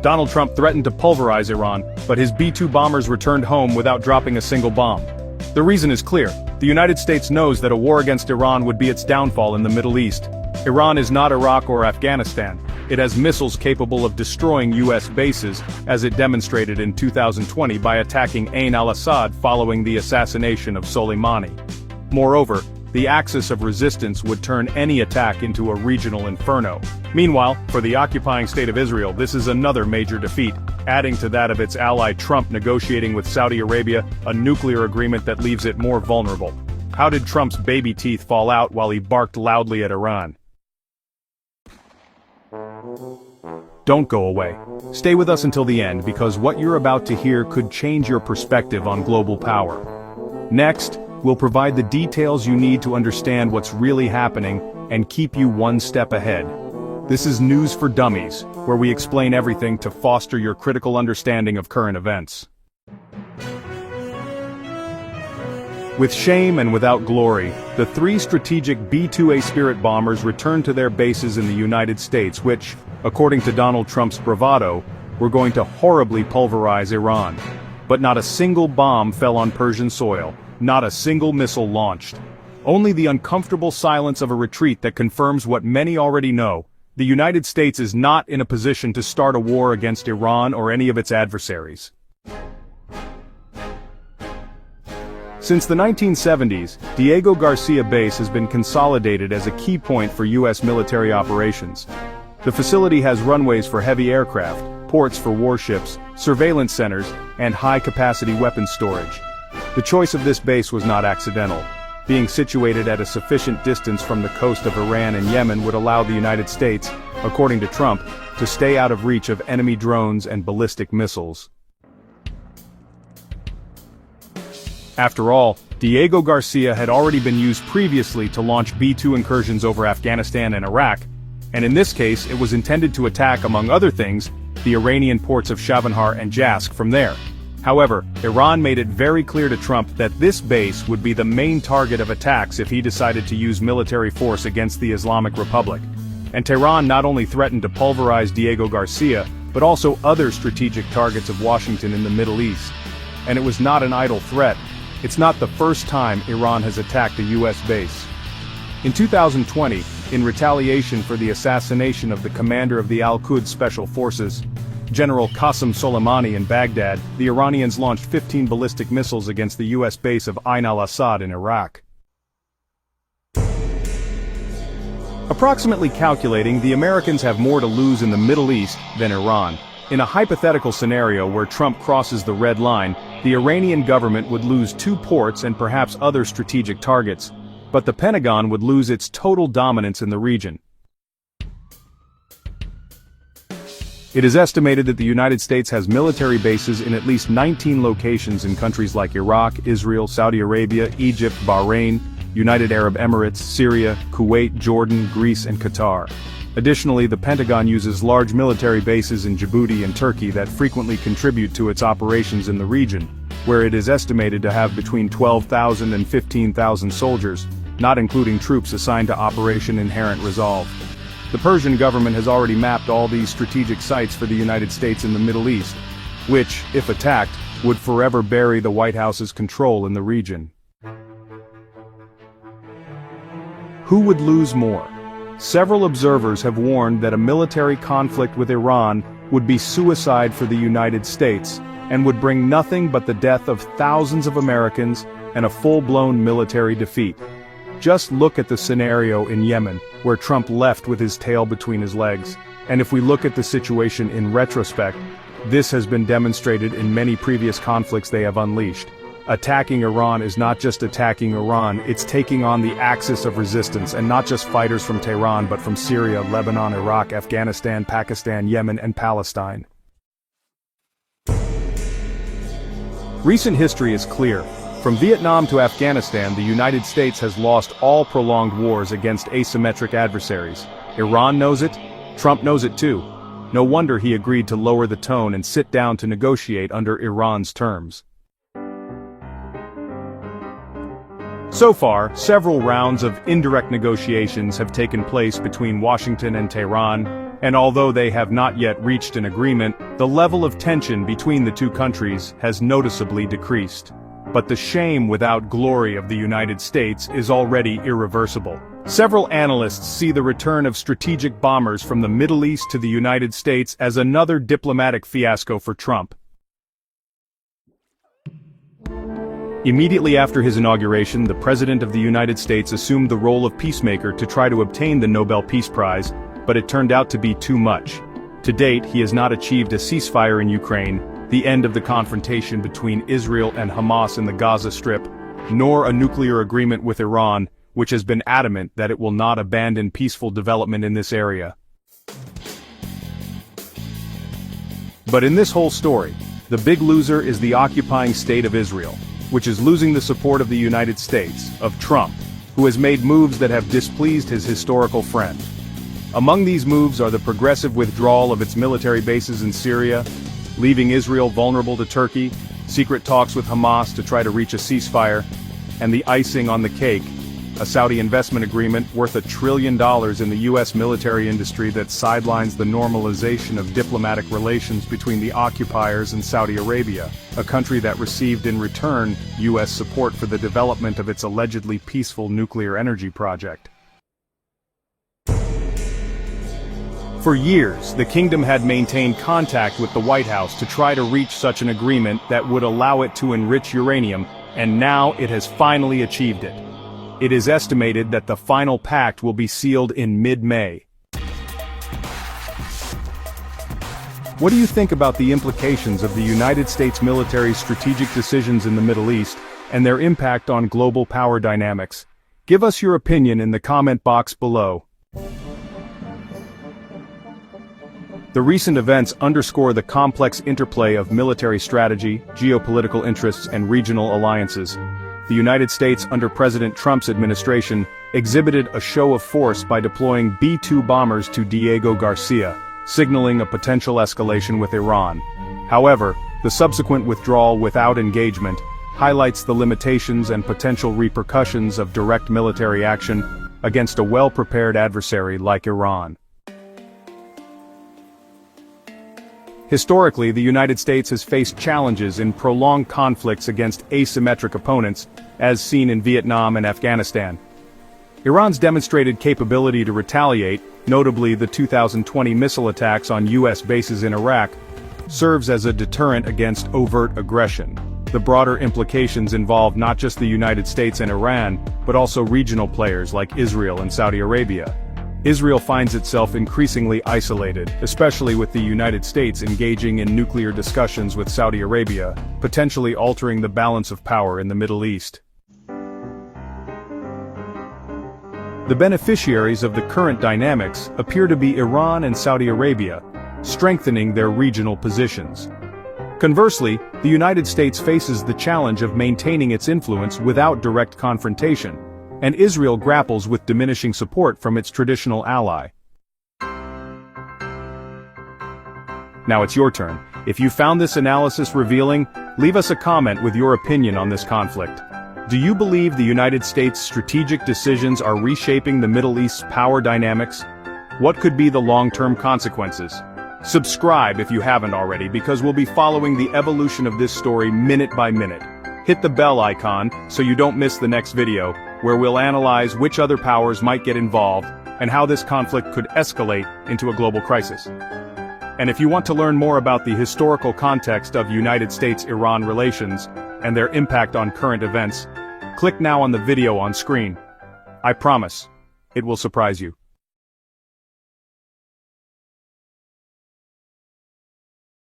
Donald Trump threatened to pulverize Iran, but his B-2 bombers returned home without dropping a single bomb. The reason is clear. The United States knows that a war against Iran would be its downfall in the Middle East. Iran is not Iraq or Afghanistan. It has missiles capable of destroying U.S. bases, as it demonstrated in 2020 by attacking Ain al-Assad following the assassination of Soleimani. Moreover, the axis of resistance would turn any attack into a regional inferno. Meanwhile, for the occupying state of Israel, this is another major defeat, adding to that of its ally Trump negotiating with Saudi Arabia a nuclear agreement that leaves it more vulnerable. How did Trump's baby teeth fall out while he barked loudly at Iran? Don't go away. Stay with us until the end, because what you're about to hear could change your perspective on global power. Next, we'll provide the details you need to understand what's really happening and keep you one step ahead. This is News for Dummies, where we explain everything to foster your critical understanding of current events. With shame and without glory, the 3 strategic B-2A Spirit bombers returned to their bases in the United States which, according to Donald Trump's bravado, were going to horribly pulverize Iran. But not a single bomb fell on Persian soil, not a single missile launched. Only the uncomfortable silence of a retreat that confirms what many already know. The United States is not in a position to start a war against Iran or any of its adversaries. Since the 1970s, Diego Garcia Base has been consolidated as a key point for U.S. military operations. The facility has runways for heavy aircraft, ports for warships, surveillance centers, and high-capacity weapons storage. The choice of this base was not accidental. Being situated at a sufficient distance from the coast of Iran and Yemen would allow the United States, according to Trump, to stay out of reach of enemy drones and ballistic missiles. After all, Diego Garcia had already been used previously to launch B-2 incursions over Afghanistan and Iraq, and in this case it was intended to attack, among other things, the Iranian ports of Chabahar and Jask from there. However, Iran made it very clear to Trump that this base would be the main target of attacks if he decided to use military force against the Islamic Republic. And Tehran not only threatened to pulverize Diego Garcia, but also other strategic targets of Washington in the Middle East. And it was not an idle threat. It's not the first time Iran has attacked a U.S. base. In 2020, in retaliation for the assassination of the commander of the Al-Quds Special Forces, General Qasem Soleimani in Baghdad, the Iranians launched 15 ballistic missiles against the U.S. base of Ain al-Assad in Iraq. Approximately calculating, the Americans have more to lose in the Middle East than Iran. In a hypothetical scenario where Trump crosses the red line, the Iranian government would lose 2 ports and perhaps other strategic targets, but the Pentagon would lose its total dominance in the region. It is estimated that the United States has military bases in at least 19 locations in countries like Iraq, Israel, Saudi Arabia, Egypt, Bahrain, United Arab Emirates, Syria, Kuwait, Jordan, Greece, and Qatar. Additionally, the Pentagon uses large military bases in Djibouti and Turkey that frequently contribute to its operations in the region, where it is estimated to have between 12,000 and 15,000 soldiers, not including troops assigned to Operation Inherent Resolve. The Persian government has already mapped all these strategic sites for the United States in the Middle East, which, if attacked, would forever bury the White House's control in the region. Who would lose more? Several observers have warned that a military conflict with Iran would be suicide for the United States and would bring nothing but the death of thousands of Americans and a full-blown military defeat. Just look at the scenario in Yemen, where Trump left with his tail between his legs. And if we look at the situation in retrospect, this has been demonstrated in many previous conflicts they have unleashed. Attacking Iran is not just attacking Iran, it's taking on the axis of resistance, and not just fighters from Tehran but from Syria, Lebanon, Iraq, Afghanistan, Pakistan, Yemen, and Palestine. Recent history is clear. From Vietnam to Afghanistan, the United States has lost all prolonged wars against asymmetric adversaries. Iran knows it, Trump knows it too. No wonder he agreed to lower the tone and sit down to negotiate under Iran's terms. So far, several rounds of indirect negotiations have taken place between Washington and Tehran, And although they have not yet reached an agreement, the level of tension between the two countries has noticeably decreased. But the shame without glory of the United States is already irreversible. Several analysts see the return of strategic bombers from the Middle East to the United States as another diplomatic fiasco for Trump. Immediately after his inauguration, the President of the United States assumed the role of peacemaker to try to obtain the Nobel Peace Prize, but it turned out to be too much. To date, he has not achieved a ceasefire in Ukraine, the end of the confrontation between Israel and Hamas in the Gaza Strip, nor a nuclear agreement with Iran, which has been adamant that it will not abandon peaceful development in this area. But in this whole story, the big loser is the occupying state of Israel, which is losing the support of the United States, of Trump, who has made moves that have displeased his historical friend. Among these moves are the progressive withdrawal of its military bases in Syria, leaving Israel vulnerable to Turkey, secret talks with Hamas to try to reach a ceasefire, and the icing on the cake, a Saudi investment agreement worth $1 trillion in the U.S. military industry that sidelines the normalization of diplomatic relations between the occupiers and Saudi Arabia, a country that received in return U.S. support for the development of its allegedly peaceful nuclear energy project. For years, the kingdom had maintained contact with the White House to try to reach such an agreement that would allow it to enrich uranium, and now it has finally achieved it. It is estimated that the final pact will be sealed in mid-May. What do you think about the implications of the United States military's strategic decisions in the Middle East and their impact on global power dynamics? Give us your opinion in the comment box below. The recent events underscore the complex interplay of military strategy, geopolitical interests, and regional alliances. The United States under President Trump's administration exhibited a show of force by deploying B-2 bombers to Diego Garcia, signaling a potential escalation with Iran. However, the subsequent withdrawal without engagement highlights the limitations and potential repercussions of direct military action against a well-prepared adversary like Iran. Historically, the United States has faced challenges in prolonged conflicts against asymmetric opponents, as seen in Vietnam and Afghanistan. Iran's demonstrated capability to retaliate, notably the 2020 missile attacks on U.S. bases in Iraq, serves as a deterrent against overt aggression. The broader implications involve not just the United States and Iran, but also regional players like Israel and Saudi Arabia. Israel finds itself increasingly isolated, especially with the United States engaging in nuclear discussions with Saudi Arabia, potentially altering the balance of power in the Middle East. The beneficiaries of the current dynamics appear to be Iran and Saudi Arabia, strengthening their regional positions. Conversely, the United States faces the challenge of maintaining its influence without direct confrontation, and Israel grapples with diminishing support from its traditional ally. Now it's your turn. If you found this analysis revealing, leave us a comment with your opinion on this conflict. Do you believe the United States' strategic decisions are reshaping the Middle East's power dynamics? What could be the long-term consequences? Subscribe if you haven't already, because we'll be following the evolution of this story minute by minute. Hit the bell icon so you don't miss the next video, where we'll analyze which other powers might get involved and how this conflict could escalate into a global crisis. And if you want to learn more about the historical context of United States-Iran relations and their impact on current events, click now on the video on screen. I promise, it will surprise you.